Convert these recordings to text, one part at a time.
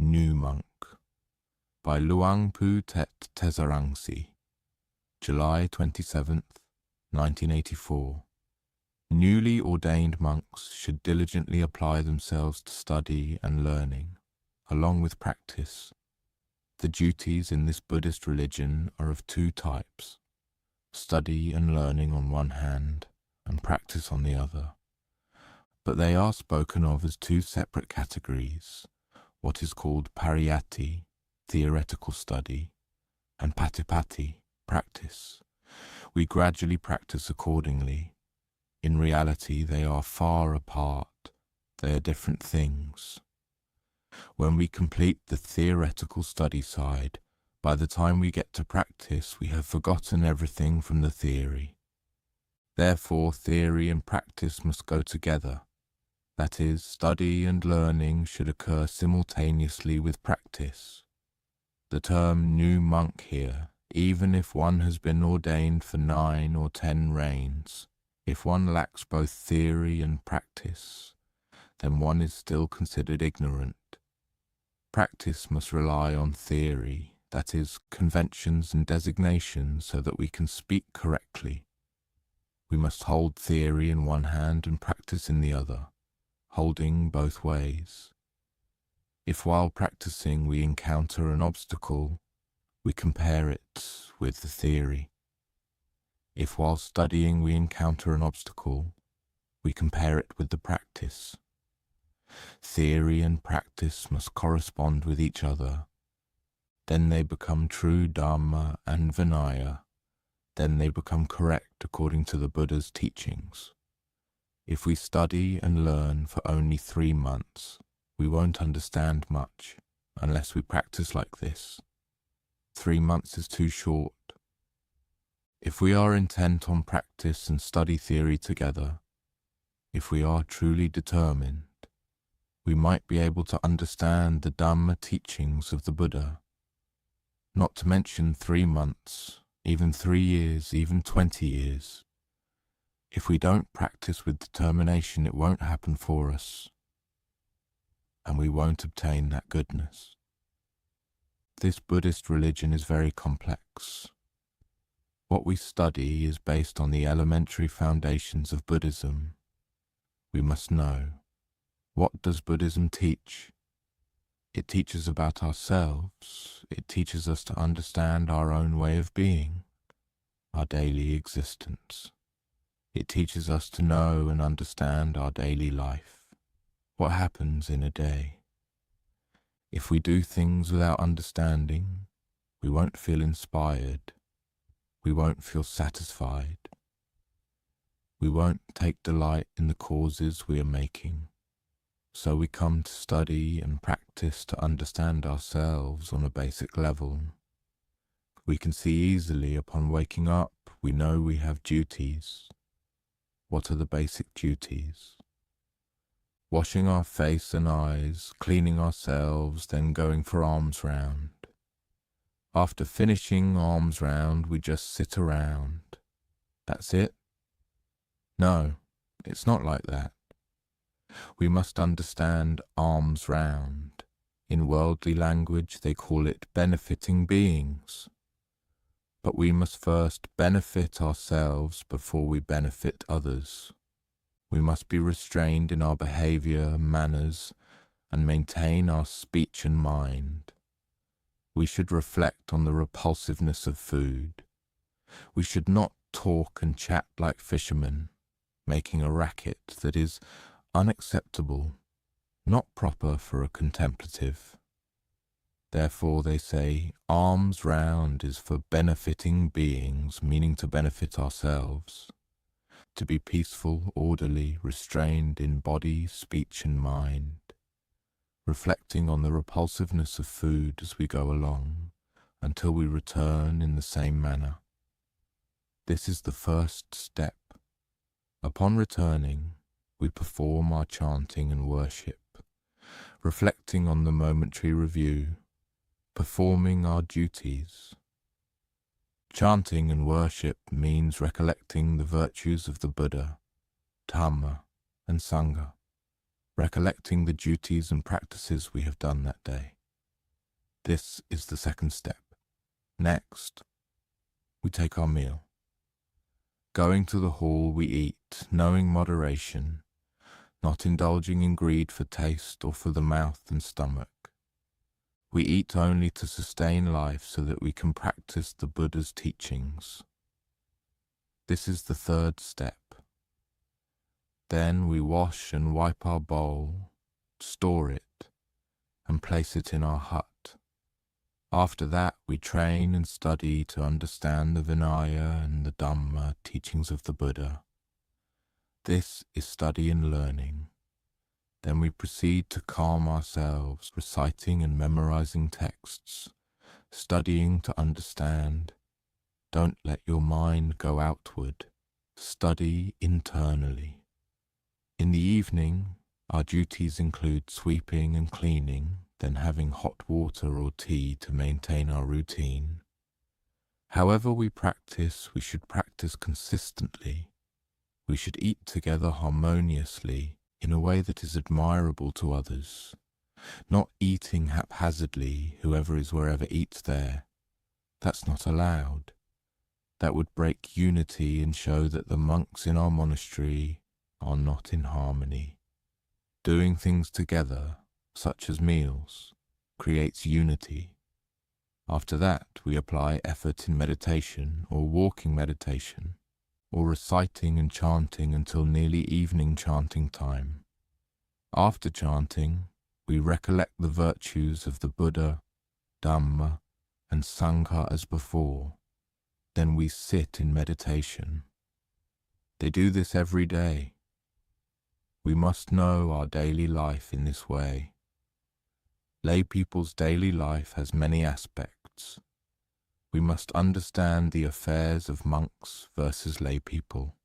New Monk by Luangpu Tet Desaraṅsī, July 27th, 1984. Newly ordained monks should diligently apply themselves to study and learning, along with practice. The duties in this Buddhist religion are of two types: study and learning on one hand, and practice on the other. But they are spoken of as two separate categories: what is called pariyatti, theoretical study, and patipatti, practice. We gradually practice accordingly. In reality, they are far apart. They are different things. When we complete the theoretical study side, by the time we get to practice, we have forgotten everything from the theory. Therefore, theory and practice must go together. That is, study and learning should occur simultaneously with practice. The term new monk here, even if one has been ordained for 9 or 10 reigns, if one lacks both theory and practice, then one is still considered ignorant. Practice must rely on theory, that is, conventions and designations, so that we can speak correctly. We must hold theory in one hand and practice in the other, holding both ways. If while practicing we encounter an obstacle, we compare it with the theory. If while studying we encounter an obstacle, we compare it with the practice. Theory and practice must correspond with each other. Then they become true Dhamma and Vinaya. Then they become correct according to the Buddha's teachings. If we study and learn for only 3 months, we won't understand much unless we practice like this. 3 months is too short. If we are intent on practice and study theory together, if we are truly determined, we might be able to understand the Dhamma teachings of the Buddha. Not to mention 3 months, even 3 years, even 20 years. If we don't practice with determination, it won't happen for us, and we won't obtain that goodness. This Buddhist religion is very complex. What we study is based on the elementary foundations of Buddhism. We must know, what does Buddhism teach? It teaches about ourselves. It teaches us to understand our own way of being, our daily existence. It teaches us to know and understand our daily life, what happens in a day. If we do things without understanding, we won't feel inspired. We won't feel satisfied. We won't take delight in the causes we are making. So we come to study and practice to understand ourselves on a basic level. We can see easily upon waking up, we know we have duties. What are the basic duties? Washing our face and eyes, cleaning ourselves, then going for alms round. After finishing alms round, we just sit around. That's it? No, it's not like that. We must understand alms round. In worldly language, they call it benefiting beings. But we must first benefit ourselves before we benefit others. We must be restrained in our behavior, manners, and maintain our speech and mind. We should reflect on the repulsiveness of food. We should not talk and chat like fishermen, making a racket that is unacceptable, not proper for a contemplative. Therefore they say, alms round is for benefiting beings, meaning to benefit ourselves, to be peaceful, orderly, restrained in body, speech and mind, reflecting on the repulsiveness of food as we go along, until we return in the same manner. This is the first step. Upon returning, we perform our chanting and worship, reflecting on the momentary review, performing our duties. Chanting and worship means recollecting the virtues of the Buddha, Dhamma, and Sangha, recollecting the duties and practices we have done that day. This is the second step. Next, we take our meal. Going to the hall, we eat, knowing moderation, not indulging in greed for taste or for the mouth and stomach. We eat only to sustain life so that we can practice the Buddha's teachings. This is the third step. Then we wash and wipe our bowl, store it, and place it in our hut. After that, we train and study to understand the Vinaya and the Dhamma teachings of the Buddha. This is study and learning. Then we proceed to calm ourselves, reciting and memorizing texts, studying to understand. Don't let your mind go outward. Study internally. In the evening, our duties include sweeping and cleaning, then having hot water or tea to maintain our routine. However we practice, we should practice consistently. We should eat together harmoniously in a way that is admirable to others, not eating haphazardly, whoever is wherever eats there. That's not allowed. That would break unity and show that the monks in our monastery are not in harmony. Doing things together, such as meals, creates unity. After that, we apply effort in meditation or walking meditation, or reciting and chanting until nearly evening chanting time. After chanting, we recollect the virtues of the Buddha, Dhamma, and Sangha as before. Then we sit in meditation. They do this every day. We must know our daily life in this way. Lay people's daily life has many aspects. We must understand the affairs of monks versus lay people.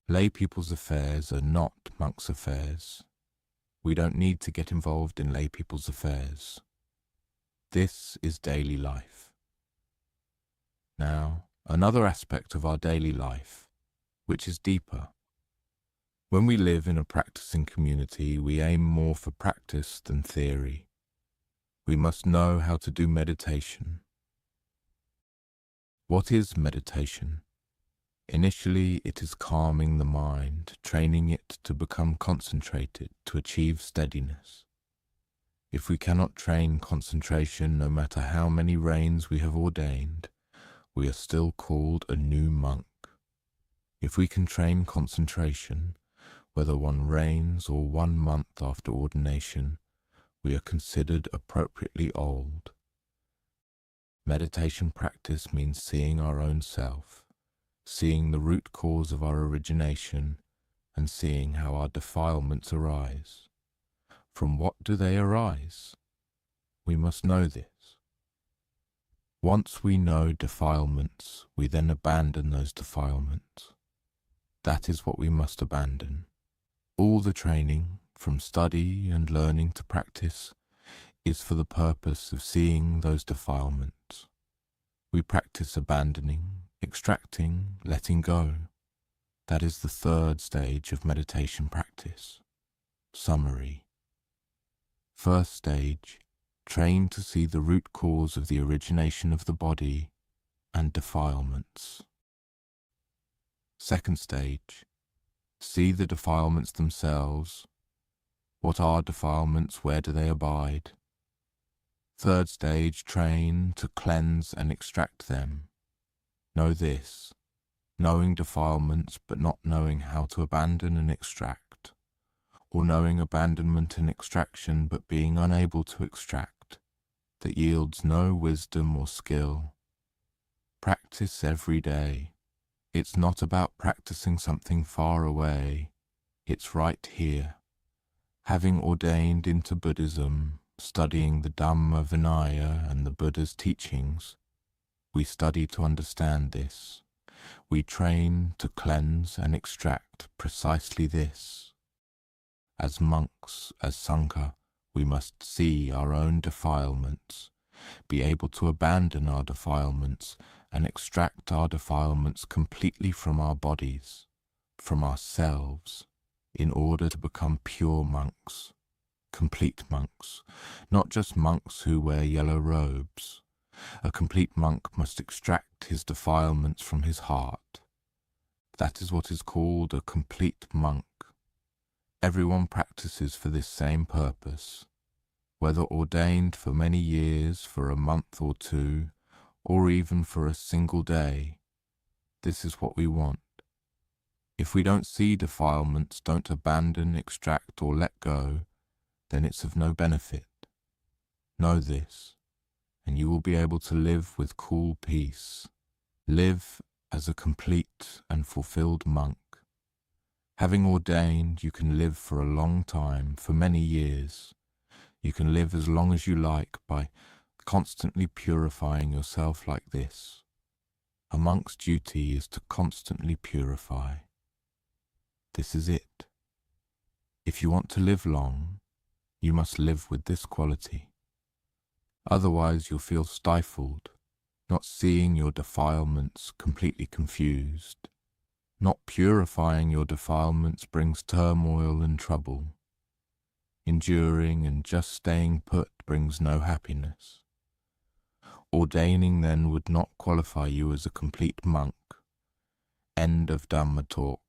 Lay people's affairs are not monks' affairs. We don't need to get involved in lay people's affairs. This is daily life. Now, another aspect of our daily life, which is deeper. When we live in a practicing community, we aim more for practice than theory. We must know how to do meditation. What is meditation? Initially, it is calming the mind, training it to become concentrated, to achieve steadiness. If we cannot train concentration, no matter how many rains we have ordained, we are still called a new monk. If we can train concentration, whether one reigns or 1 month after ordination, we are considered appropriately old. Meditation practice means seeing our own self, seeing the root cause of our origination, and seeing how our defilements arise. From what do they arise? We must know this. Once we know defilements, we then abandon those defilements. That is what we must abandon. All the training, from study and learning to practice, is for the purpose of seeing those defilements. We practice abandoning, extracting, letting go. That is the third stage of meditation practice. Summary. First stage, train to see the root cause of the origination of the body and defilements. Second stage, see the defilements themselves. What are defilements? Where do they abide? Third stage, train to cleanse and extract them. Know this, knowing defilements but not knowing how to abandon and extract, or knowing abandonment and extraction but being unable to extract, that yields no wisdom or skill. Practice every day. It's not about practicing something far away, it's right here. Having ordained into Buddhism, studying the Dhamma Vinaya and the Buddha's teachings, we study to understand this. We train to cleanse and extract precisely this. As monks, as Sangha, we must see our own defilements, be able to abandon our defilements and extract our defilements completely from our bodies, from ourselves, in order to become pure monks. complete monks, not just monks who wear yellow robes. A complete monk must extract his defilements from his heart. That is what is called a complete monk. Everyone practices for this same purpose, whether ordained for many years, for a month or two, or even for a single day. This is what we want. If we don't see defilements, don't abandon, extract, or let go, then it's of no benefit. Know this, and you will be able to live with cool peace. Live as a complete and fulfilled monk. Having ordained, you can live for a long time, for many years. You can live as long as you like by constantly purifying yourself like this. A monk's duty is to constantly purify. This is it. If you want to live long, you must live with this quality. Otherwise you'll feel stifled, not seeing your defilements, completely confused. Not purifying your defilements brings turmoil and trouble. Enduring and just staying put brings no happiness. Ordaining then would not qualify you as a complete monk. End of Dhamma talk.